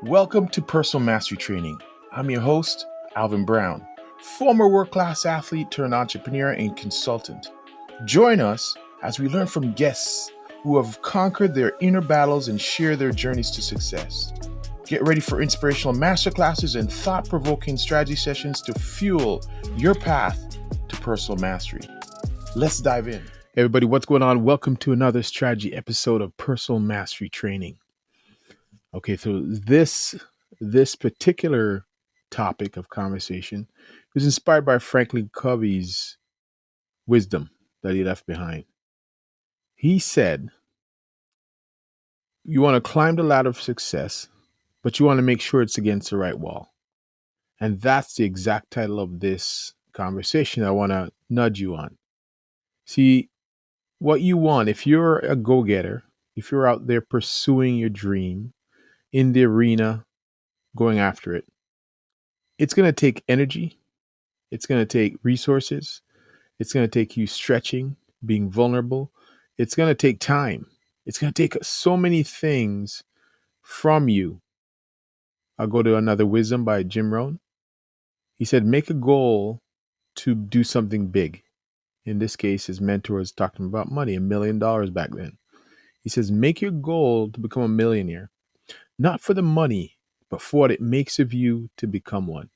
Welcome to Personal Mastery Training. I'm your host, Alvin Brown, former world-class athlete turned entrepreneur and consultant. Join us as we learn from guests who have conquered their inner battles and share their journeys to success. Get ready for inspirational masterclasses and thought-provoking strategy sessions to fuel your path to personal mastery. Let's dive in. Hey everybody, what's going on? Welcome to another strategy episode of Personal Mastery Training. Okay, so this particular topic of conversation was inspired by Franklin Covey's wisdom that he left behind. He said, you want to climb the ladder of success, but you want to make sure it's against the right wall. And that's the exact title of this conversation I want to nudge you on. See, what you want, if you're a go-getter, if you're out there pursuing your dream in the arena, going after it, it's going to take energy. It's going to take resources. It's going to take you stretching, being vulnerable. It's going to take time. It's going to take so many things from you. I'll go to another wisdom by Jim Rohn. He said, make a goal to do something big. In this case, his mentor was talking about money, $1 million back then. He says, make your goal to become a millionaire, not for the money, but for what it makes of you to become one.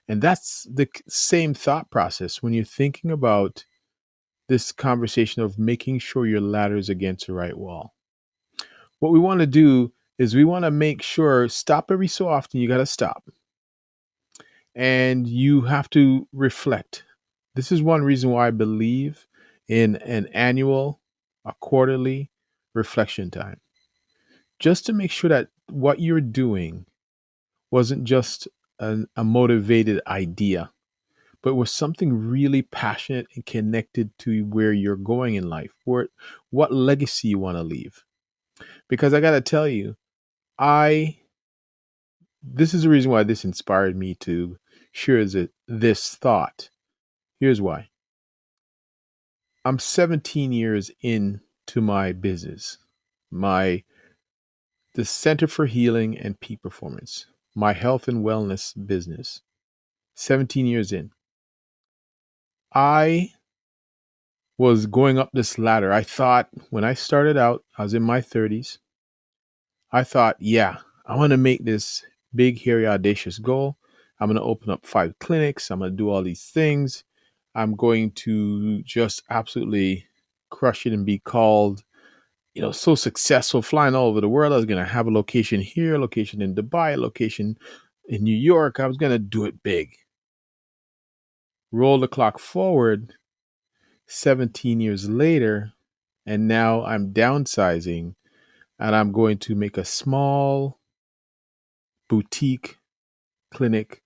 And that's the same thought process when you're thinking about this conversation of making sure your ladder is against the right wall. What we want to do is we want to make sure, stop every so often, you got to stop. And you have to reflect. This is one reason why I believe in an annual, a quarterly reflection time. Just to make sure that what you're doing wasn't just a motivated idea, but was something really passionate and connected to where you're going in life, what legacy you want to leave. Because I got to tell you, this is the reason why this inspired me to share this thought. Here's why. I'm 17 years into my business, the Center for Healing and Peak Performance, my health and wellness business. 17 years in. I was going up this ladder. I thought when I started out, I was in my 30s. I thought, yeah, I want to make this big, hairy, audacious goal. I'm going to open up 5 clinics. I'm going to do all these things. I'm going to just absolutely crush it and be called, so successful, flying all over the world. I was going to have a location here, a location in Dubai, a location in New York. I was going to do it big. Roll the clock forward 17 years later, and now I'm downsizing and I'm going to make a small boutique clinic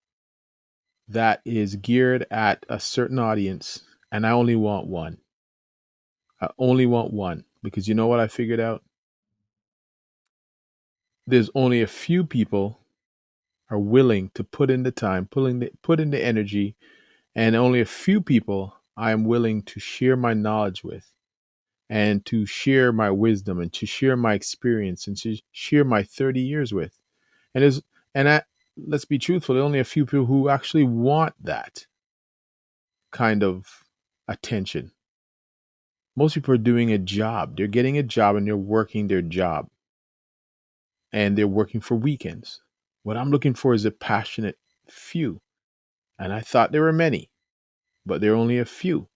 that is geared at a certain audience. And I only want one. I only want one because you know what I figured out? There's only a few people are willing to put in the time, put in the energy, and only a few people I am willing to share my knowledge with, and to share my wisdom, and to share my experience, and to share my 30 years with. Let's be truthful, there are only a few people who actually want that kind of attention. Most people are doing a job. They're getting a job and they're working their job. And they're working for weekends. What I'm looking for is a passionate few. And I thought there were many, but there are only a few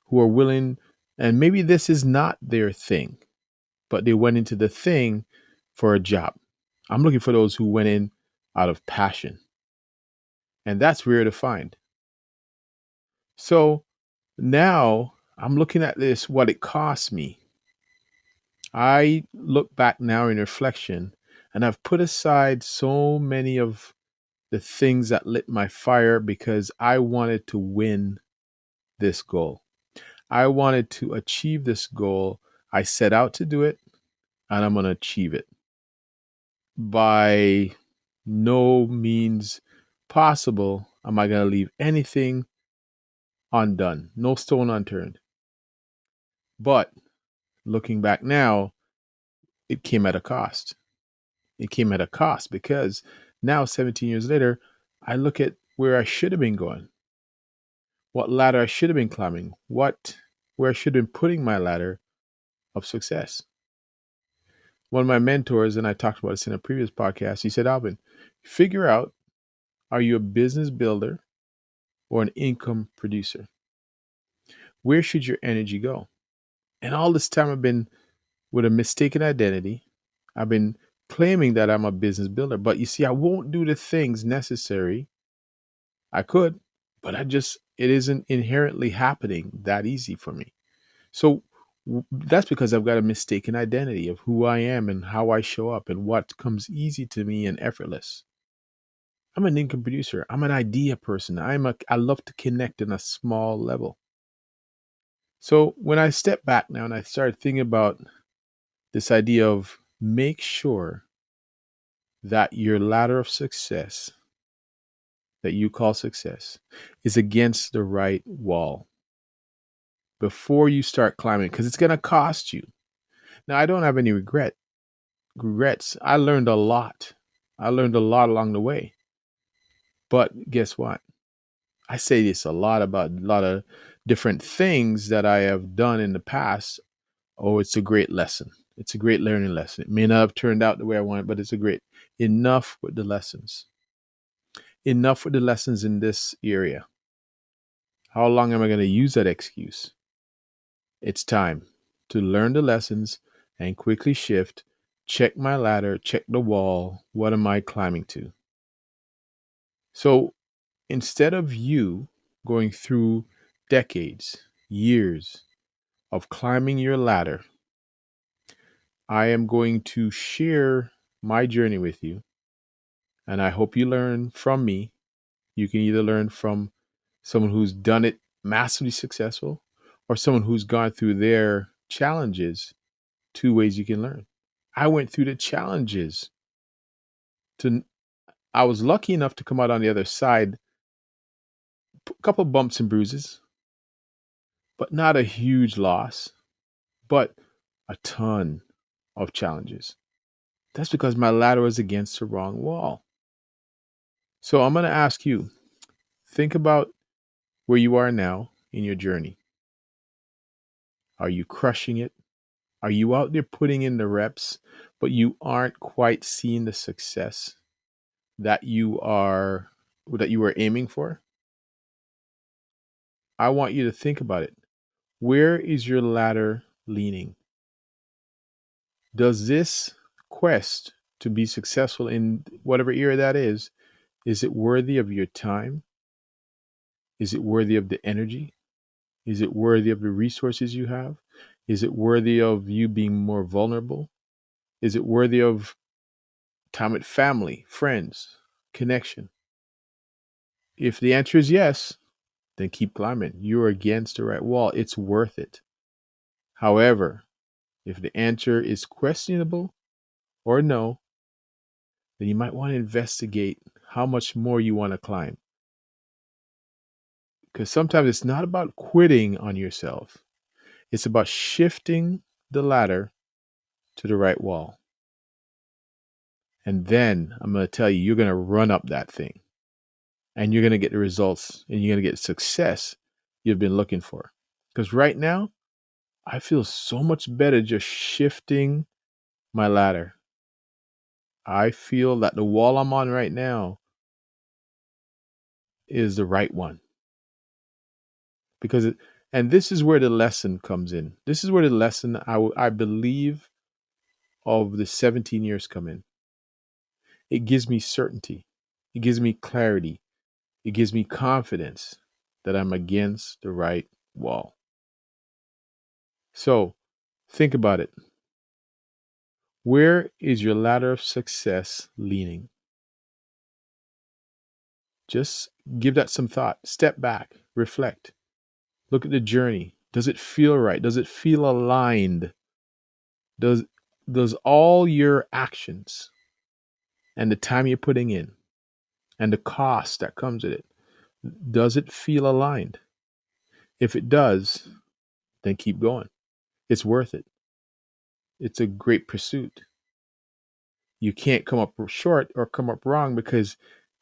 who are willing. And maybe this is not their thing, but they went into the thing for a job. I'm looking for those who went in out of passion. And that's rare to find. So now I'm looking at this, what it cost me. I look back now in reflection, and I've put aside so many of the things that lit my fire because I wanted to win this goal. I wanted to achieve this goal. I set out to do it, and I'm going to achieve it. By no means possible am I going to leave anything undone, no stone unturned. But looking back now, it came at a cost. It came at a cost because now, 17 years later, I look at where I should have been going, what ladder I should have been climbing, where I should have been putting my ladder of success. One of my mentors, and I talked about this in a previous podcast, he said, Alvin, figure out, are you a business builder or an income producer? Where should your energy go? And all this time I've been with a mistaken identity. I've been claiming that I'm a business builder, but you see, I won't do the things necessary. I could, but it isn't inherently happening that easy for me. So that's because I've got a mistaken identity of who I am and how I show up and what comes easy to me and effortless. I'm an income producer. I'm an idea person. I love to connect in a small level. So when I step back now and I start thinking about this idea of make sure that your ladder of success that you call success is against the right wall before you start climbing, because it's going to cost you. Now, I don't have any regrets. I learned a lot. I learned a lot along the way. But guess what? I say this a lot about a lot of different things that I have done in the past. Oh, it's a great lesson. It's a great learning lesson. It may not have turned out the way I wanted, but it's a great. Enough with the lessons. Enough with the lessons in this area. How long am I going to use that excuse? It's time to learn the lessons and quickly shift, check my ladder, check the wall. What am I climbing to? So instead of you going through decades, years of climbing your ladder, I am going to share my journey with you. And I hope you learn from me. You can either learn from someone who's done it massively successful or someone who's gone through their challenges. Two ways you can learn. I went through the challenges to I was lucky enough to come out on the other side, a couple of bumps and bruises, but not a huge loss, but a ton of challenges. That's because my ladder was against the wrong wall. So I'm going to ask you, think about where you are now in your journey. Are you crushing it? Are you out there putting in the reps, but you aren't quite seeing the success that you are aiming for? I want you to think about it. Where is your ladder leaning? Does this quest to be successful in whatever area that is it worthy of your time? Is it worthy of the energy? Is it worthy of the resources you have? Is it worthy of you being more vulnerable? Is it worthy of time with family, friends, connection? If the answer is yes, then keep climbing. You're against the right wall. It's worth it. However, if the answer is questionable or no, then you might want to investigate how much more you want to climb. Because sometimes it's not about quitting on yourself, it's about shifting the ladder to the right wall. And then I'm going to tell you, you're going to run up that thing and you're going to get the results and you're going to get success you've been looking for. Because right now, I feel so much better just shifting my ladder. I feel that the wall I'm on right now is the right one. And this is where the lesson comes in. This is where the lesson I believe of the 17 years come in. It gives me certainty. It gives me clarity. It gives me confidence that I'm against the right wall. So think about it. Where is your ladder of success leaning? Just give that some thought. Step back, reflect, look at the journey. Does it feel right? Does it feel aligned? Does all your actions and the time you're putting in and the cost that comes with it, does it feel aligned? If it does, then keep going. It's worth it. It's a great pursuit. you can't come up short or come up wrong because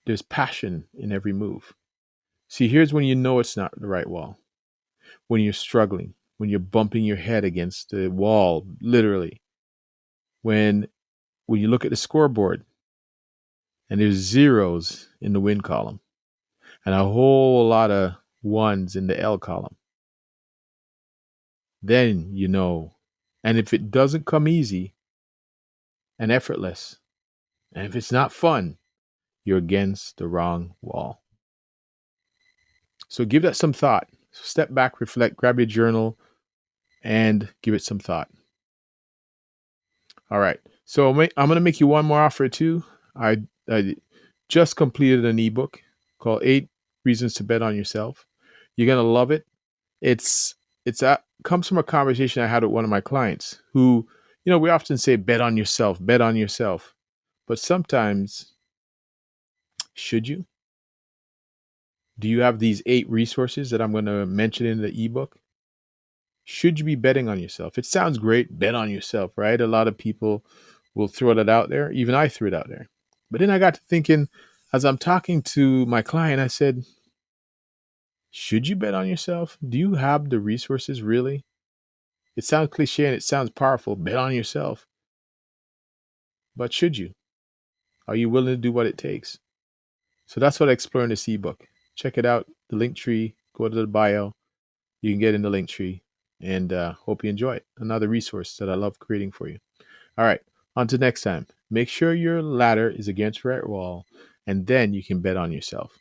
there's passion in every move. See, here's when you know it's not the right wall. When you're struggling, when you're bumping your head against the wall, literally. When you look at the scoreboard and there's zeros in the win column and a whole lot of ones in the L column, then you know. And if it doesn't come easy and effortless, and if it's not fun, you're against the wrong wall. So give that some thought. Step back, reflect, grab your journal, and give it some thought. All right. So I'm going to make you one more offer too. I just completed an ebook called 8 Reasons to Bet on Yourself. You're going to love it. Comes from a conversation I had with one of my clients who, we often say bet on yourself, bet on yourself. But sometimes, should you? Do you have these 8 resources that I'm going to mention in the ebook? Should you be betting on yourself? It sounds great, bet on yourself, right? A lot of people will throw that out there. Even I threw it out there. But then I got to thinking, as I'm talking to my client, I said, should you bet on yourself? Do you have the resources really? It sounds cliche and it sounds powerful. Bet on yourself. But should you? Are you willing to do what it takes? So that's what I explore in this ebook. Check it out. The link tree. Go to the bio. You can get in the link tree. And hope you enjoy it. Another resource that I love creating for you. All right. On to next time. Make sure your ladder is against the right wall. And then you can bet on yourself.